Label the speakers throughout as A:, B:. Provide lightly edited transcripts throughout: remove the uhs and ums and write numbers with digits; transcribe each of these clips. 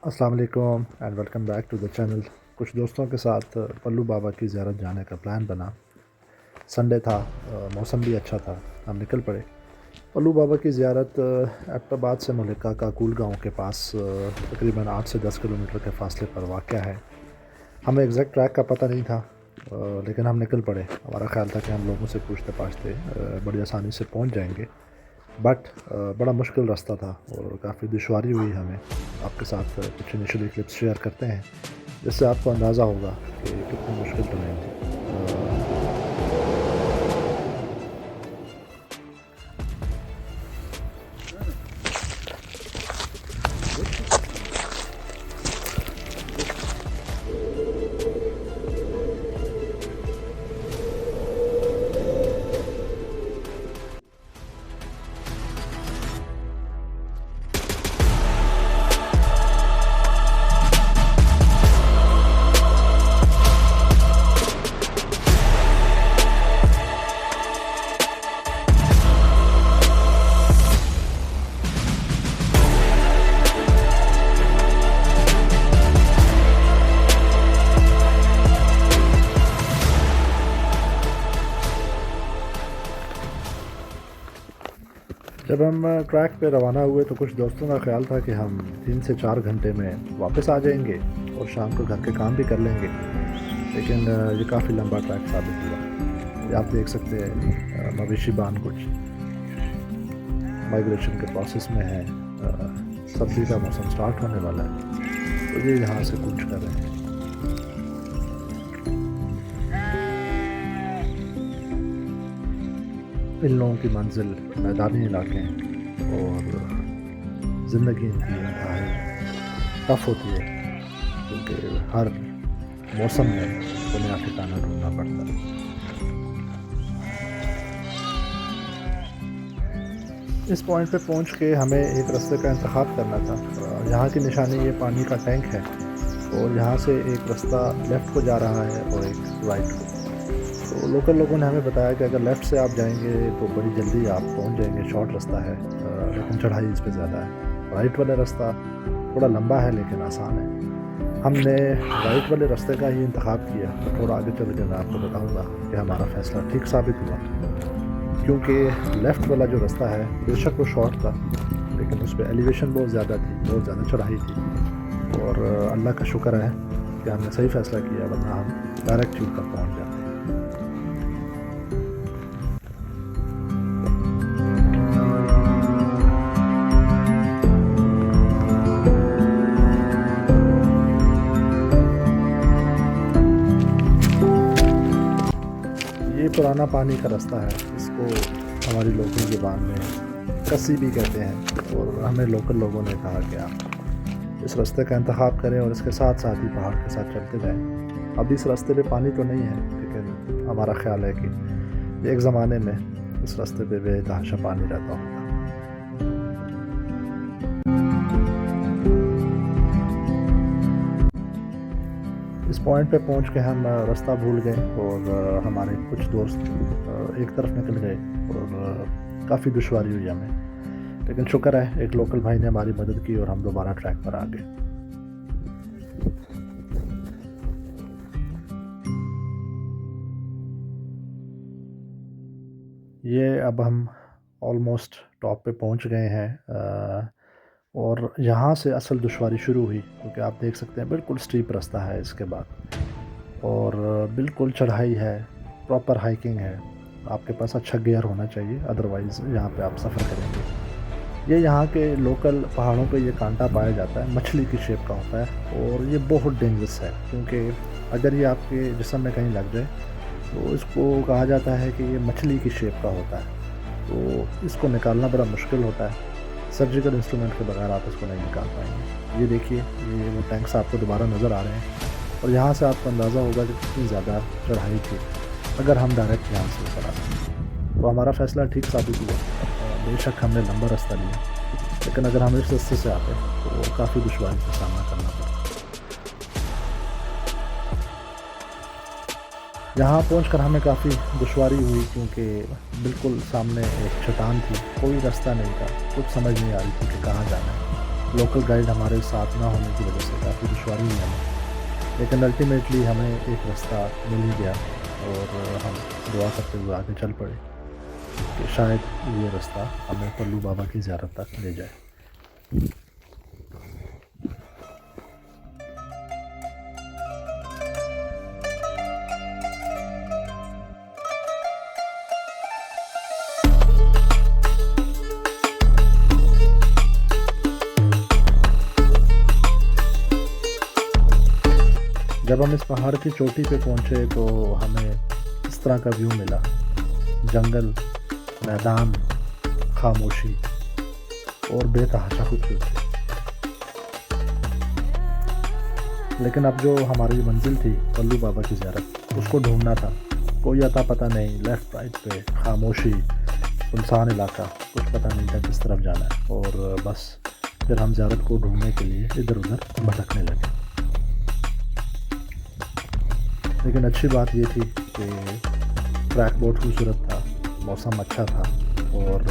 A: अस्सलाम वालेकुम and welcome back to the channel. कुछ दोस्तों के साथ पल्लू बाबा की ज़ियारत जाने का प्लान बना। संडे था, मौसम भी अच्छा था, हम निकल पड़े। पल्लू बाबा की ज़ियारत एबटाबाद से मलिका काकूल गाँव के पास तकरीबन 8 से 10 किलोमीटर के फासले पर वाक़या है। हमें एग्जैक्ट ट्रैक का पता नहीं था, लेकिन हम निकल पड़े। हमारा ख़्याल था कि हम लोगों से पूछते पाछते बड़ी आसानी से पहुंच जाएंगे, बट बड़ा मुश्किल रास्ता था और काफ़ी दुश्वारी हुई हमें। आपके साथ कुछ इनिशियली क्लिप्स शेयर करते हैं जिससे आपको अंदाज़ा होगा कि कितनी मुश्किल तरह थी। जब हम ट्रैक पे रवाना हुए तो कुछ दोस्तों का ख्याल था कि हम 3 से 4 घंटे में वापस आ जाएंगे और शाम को घर के काम भी कर लेंगे, लेकिन ये काफ़ी लंबा ट्रैक साबित हुआ। ये आप देख सकते हैं, मवेशी बांध कुछ माइग्रेशन के प्रोसेस में है। सर्दी का मौसम स्टार्ट होने वाला है तो ये यहाँ से कूच कर रहे हैं। इन लोगों की मंजिल मैदानी इलाके हैं और ज़िंदगी इनकी इंतहाई टफ होती है क्योंकि हर मौसम में उन्हें नया ठिकाना ढूंढना पड़ता है। इस पॉइंट पे पहुंच के हमें एक रास्ते का इंतखाब करना था। यहाँ की निशानी ये पानी का टैंक है और यहाँ से एक रास्ता लेफ़्ट को जा रहा है और एक राइट को। तो लोकल लोगों ने हमें बताया कि अगर लेफ़्ट से आप जाएंगे तो बड़ी जल्दी आप पहुंच जाएंगे, शॉर्ट रास्ता है, लेकिन चढ़ाई इस पर ज़्यादा है। राइट वाला रास्ता थोड़ा लंबा है लेकिन आसान है। हमने राइट वाले रास्ते का ही इंतखाब किया। तो थोड़ा आगे चल के मैं आपको बताऊंगा कि हमारा फ़ैसला ठीक साबित हुआ, क्योंकि लेफ़्ट वाला जो रास्ता है बेशक वो शॉर्ट था लेकिन उस पर एलिवेशन बहुत ज़्यादा थी, बहुत ज़्यादा चढ़ाई थी। और अल्लाह का शुक्र है कि हमने सही फ़ैसला किया, वरना हम डायरेक्ट ट्यूब तक पहुँच जाते। ये पुराना पानी का रास्ता है, इसको हमारी लोकल ज़ुबान में कस्सी भी कहते हैं। और हमें लोकल लोगों ने कहा कि आप इस रास्ते का इंतखाब करें और इसके साथ साथ ही पहाड़ के साथ चलते जाएं। अब इस रास्ते पे पानी तो नहीं है, लेकिन हमारा ख्याल है कि एक ज़माने में इस रास्ते पे बेतहाशा पानी रहता होगा। इस पॉइंट पे पहुंच के हम रास्ता भूल गए और हमारे कुछ दोस्त एक तरफ निकल गए और काफ़ी दुश्वारी हुई हमें, लेकिन शुक्र है एक लोकल भाई ने हमारी मदद की और हम दोबारा ट्रैक पर आ गए। ये अब हम ऑलमोस्ट टॉप पे पहुंच गए हैं, और यहाँ से असल दुश्वारी शुरू हुई, क्योंकि आप देख सकते हैं बिल्कुल स्टीप रास्ता है इसके बाद और बिल्कुल चढ़ाई है, प्रॉपर हाइकिंग है। आपके पास अच्छा गियर होना चाहिए, अदरवाइज़ यहाँ पे आप सफ़र करेंगे। ये यहाँ के लोकल पहाड़ों पे ये कांटा पाया जाता है, मछली की शेप का होता है और ये बहुत डेंजरस है, क्योंकि अगर ये आपके जिस्म में कहीं लग जाए तो इसको कहा जाता है कि ये मछली की शेप का होता है, तो इसको निकालना बड़ा मुश्किल होता है। सर्जिकल इंस्ट्रूमेंट के बगैर आप इसको नहीं निकाल पाएंगे। ये देखिए, ये वो टैंक्स आपको दोबारा नज़र आ रहे हैं और यहाँ से आपको अंदाज़ा होगा कि कितनी ज़्यादा चढ़ाई थी अगर हम डायरेक्ट यहाँ से ऊपर आते। तो हमारा फ़ैसला ठीक साबित हुआ। बेशक हमने लंबा रास्ता लिया, लेकिन अगर हम इस रास्ते से आते तो काफ़ी दुश्वारी का सामना करना पड़ा। यहाँ पहुंचकर हमें काफ़ी दुश्वारी हुई, क्योंकि बिल्कुल सामने एक चट्टान थी, कोई रास्ता नहीं था, कुछ समझ नहीं आ रही थी कि कहाँ जाना है। लोकल गाइड हमारे साथ ना होने की वजह से काफ़ी दुश्वारी हुई हमें, लेकिन अल्टीमेटली हमें एक रास्ता मिल ही गया और हम दुआ करते हुए आगे चल पड़े कि शायद ये रास्ता हमें पल्लू बाबा की ज़ियारत तक ले जाए। जब हम इस पहाड़ की चोटी पे पहुँचे तो हमें इस तरह का व्यू मिला, जंगल, मैदान, खामोशी और बेतहाशा खूबसूरती। लेकिन अब जो हमारी मंजिल थी पल्लू बाबा की ज़ियारत, उसको ढूँढना था। कोई अता पता नहीं, लेफ़्ट राइट पे खामोशी, सुनसान इलाका, कुछ पता नहीं था किस तरफ जाना है और बस फिर हम ज़ियारत को ढूँढने के लिए इधर-उधर भटकने लगे। लेकिन अच्छी बात ये थी कि ट्रैक बहुत खूबसूरत था, मौसम अच्छा था और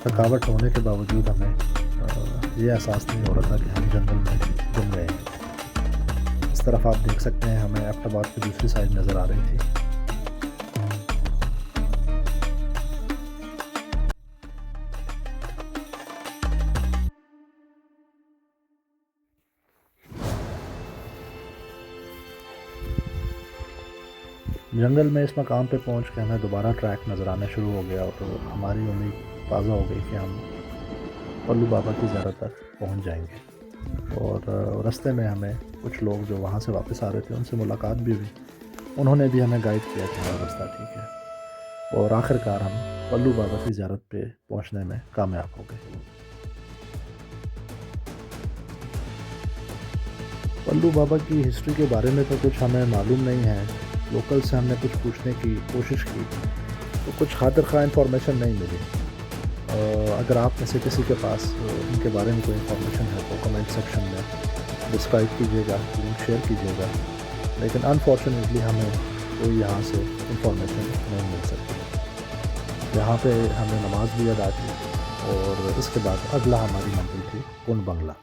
A: थकावट होने के बावजूद हमें ये एहसास नहीं हो रहा था कि हम जंगल में गुम गए हैं। इस तरफ आप देख सकते हैं हमें एबटाबाद की दूसरी साइड नज़र आ रही थी। जंगल में इस मकाम पे पहुंच के हमें दोबारा ट्रैक नज़र आना शुरू हो गया और हमारी उम्मीद ताज़ा हो गई कि हम पल्लू बाबा की ज़ियारत तक पहुंच जाएंगे। और रास्ते में हमें कुछ लोग जो वहाँ से वापस आ रहे थे उनसे मुलाकात भी हुई। उन्होंने भी हमें गाइड किया कि हमारा रास्ता ठीक है और आखिरकार हम पल्लू बाबा की ज़ियारत पे पहुँचने में कामयाब हो गए। पल्लू बाबा की हिस्ट्री के बारे में तो कुछ हमें मालूम नहीं है। लोकल से हमने कुछ पूछने की कोशिश की तो कुछ खातिर खा इन्फॉर्मेशन नहीं मिली। अगर आप में से किसी के पास इनके बारे में कोई इन्फॉर्मेशन है तो कमेंट सेक्शन में डिस्क्राइब कीजिएगा, लिंक शेयर कीजिएगा। लेकिन अनफॉर्चुनेटली हमें कोई यहाँ से इन्फॉर्मेशन नहीं मिल सकती। यहाँ पे हमने नमाज भी अदा की और इसके बाद अगला हमारी मंजिल थी कुंड बंगला।